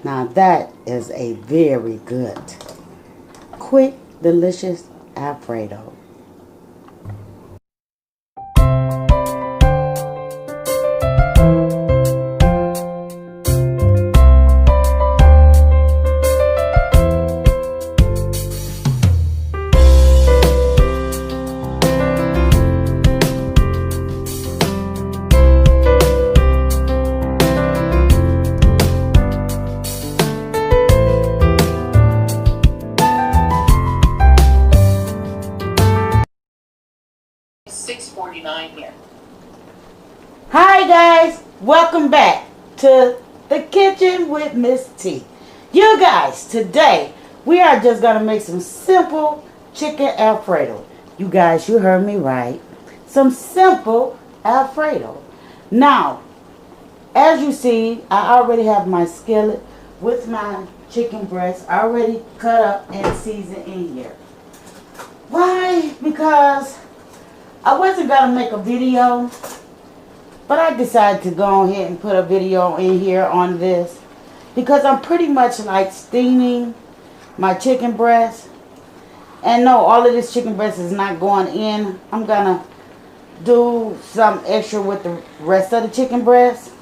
Now that is a very good, quick, delicious Alfredo. Here. Hi guys, welcome back to the kitchen with Miss T. You guys, today we are just gonna make some simple chicken Alfredo. You guys, you heard me right. Some simple Alfredo. Now, as you see, I already have my skillet with my chicken breast already cut up and seasoned in here. Why? Because I wasn't gonna make a video, but I decided to go ahead and put a video in here on this because I'm pretty much like steaming my chicken breast. And no, all of this chicken breast is not going in. I'm gonna do some extra with the rest of the chicken breast.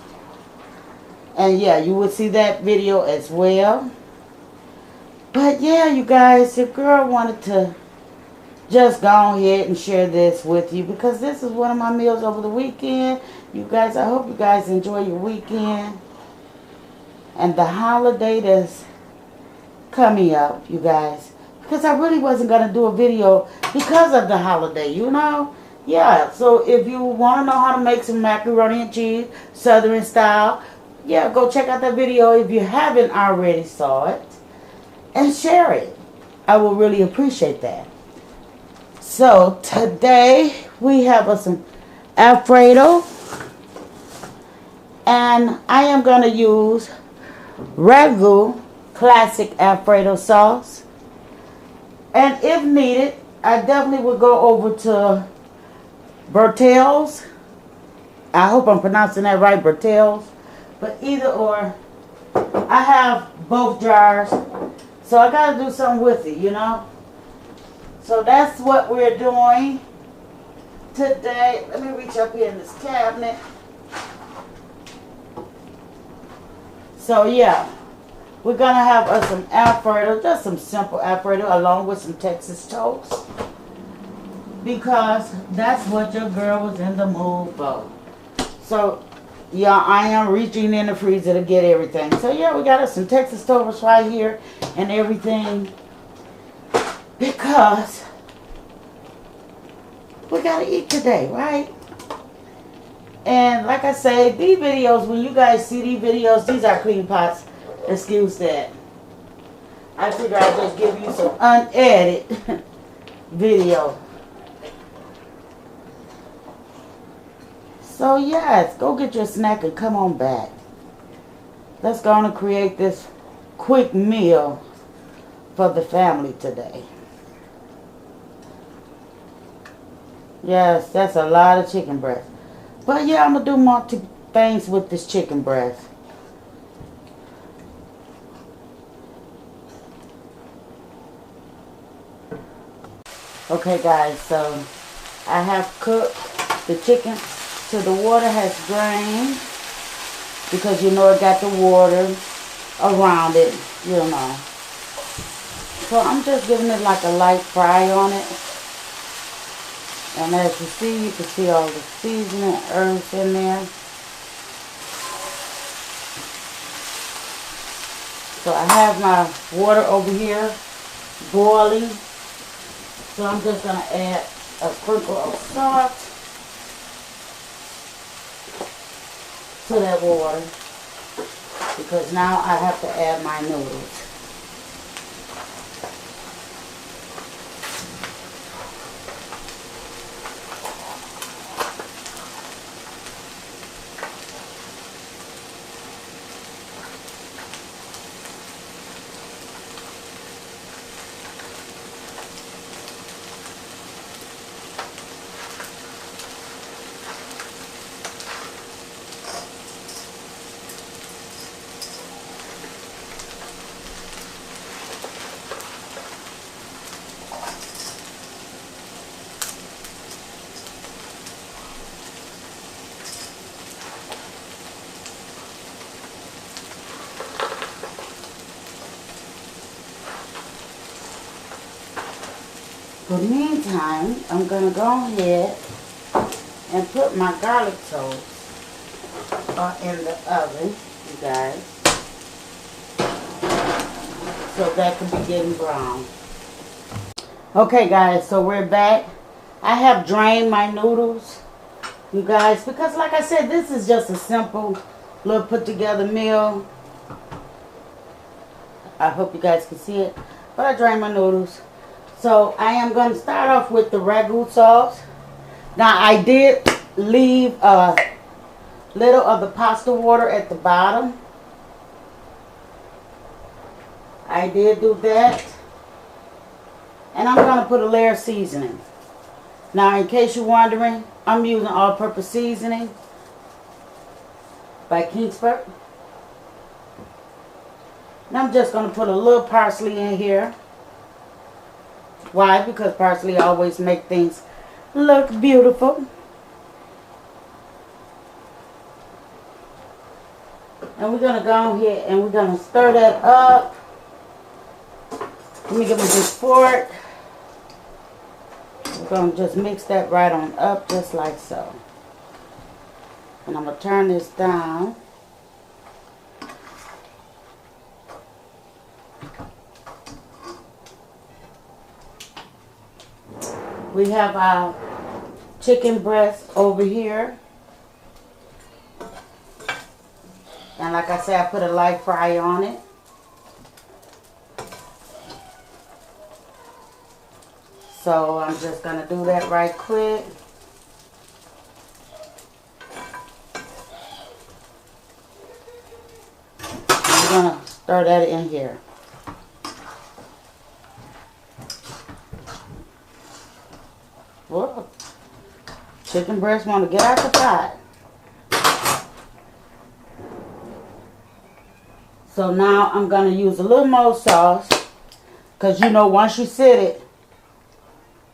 And yeah, you will see that video as well. But yeah, you guys, your girl wanted to just go ahead and share this with you because this is one of my meals over the weekend. You guys, I hope you guys enjoy your weekend and the holiday that's coming up, you guys, because I really wasn't going to do a video because of the holiday, you know. Yeah, so if you want to know how to make some macaroni and cheese southern style, yeah, go check out that video if you haven't already saw it and share it. I will really appreciate that. So today we have some Alfredo, and I am going to use Ragu classic Alfredo sauce. And if needed, I definitely would go over to Bertel's. I hope I'm pronouncing that right, Bertel's. But either or, I have both jars, so I got to do something with it, you know. So that's what we're doing today. Let me reach up here in this cabinet. So yeah, we're going to have us some Alfredo, just some simple Alfredo along with some Texas toast. Because that's what your girl was in the mood for. So yeah, I am reaching in the freezer to get everything. So yeah, we got us some Texas toast right here and everything. Because we gotta eat today, right? And like I say, these videos, when you guys see these videos, these are clean pots. Excuse that. I figure I'd just give you some unedited video. So yes, go get your snack and come on back. Let's go on and create this quick meal for the family today. Yes, that's a lot of chicken breast. But yeah, I'm going to do more things with this chicken breast. Okay guys, so I have cooked the chicken till the water has drained. Because you know it got the water around it, you know. So I'm just giving it like a light fry on it. And as you can see all the seasoning herbs in there. So I have my water over here boiling. So I'm just going to add a sprinkle of salt to that water. Because now I have to add my noodles. the meantime, I'm going to go ahead and put my garlic toast in the oven, you guys, so that can be getting brown. Okay, guys, so we're back. I have drained my noodles, you guys, because like I said, this is just a simple little put together meal. I hope you guys can see it, but I drained my noodles. So I am going to start off with the ragu sauce. Now I did leave a little of the pasta water at the bottom. I did do that. And I'm going to put a layer of seasoning. Now in case you're wondering, I'm using all-purpose seasoning by Kingsford. And I'm just going to put a little parsley in here. Why? Because parsley always make things look beautiful. And we're going to go ahead and we're going to stir that up. Let me get my big fork. We're going to just mix that right on up just like so. And I'm going to turn this down. We have our chicken breast over here. And like I said, I put a light fry on it. So I'm just going to do that right quick. I'm going to stir that in here. Whoa. Chicken breast want to get out the pot. So now I'm going to use a little more sauce. Because you know, once you sit it,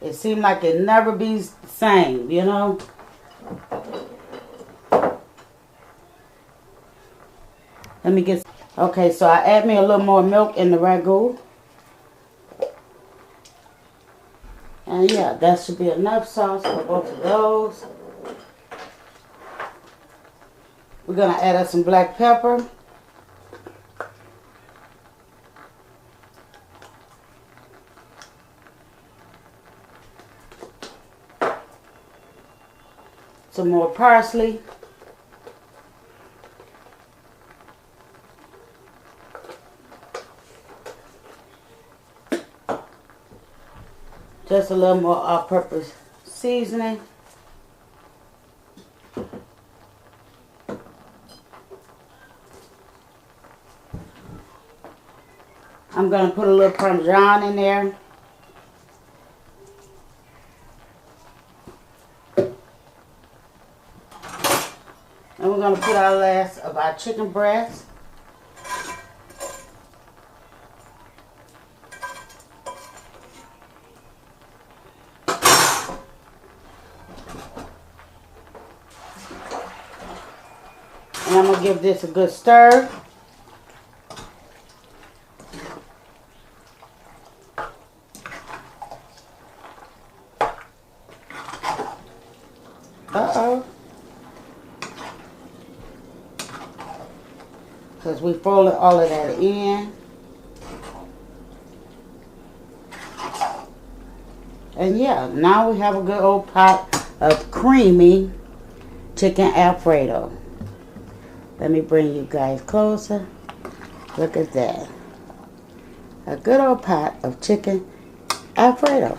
it seems like it never be the same, you know. Let me get... Okay, so I add me a little more milk in the ragu. And yeah, that should be enough sauce for both of those. We're going to add up some black pepper. Some more parsley. Just a little more all-purpose seasoning. I'm going to put a little Parmesan in there. And we're going to put our last of our chicken breast. And I'm going to give this a good stir. Uh-oh. Because we folded all of that in. And yeah, now we have a good old pot of creamy chicken Alfredo. Let me bring you guys closer. Look at that. A good old pot of chicken Alfredo.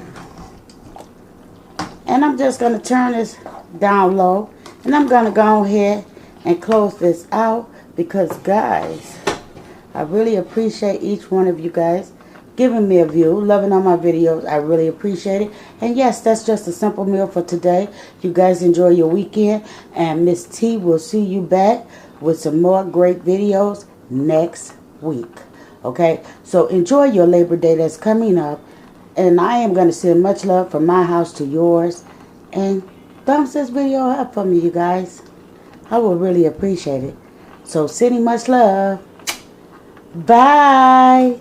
And I'm just going to turn this down low. And I'm going to go ahead and close this out. Because guys, I really appreciate each one of you guys giving me a view, loving on my videos. I really appreciate it. And yes, that's just a simple meal for today. You guys enjoy your weekend. And Miss T will see you back with some more great videos next week. Okay, so enjoy your Labor Day that's coming up. And I am going to send much love from my house to yours. And thumbs this video up for me, you guys. I would really appreciate it. So sending much love. Bye.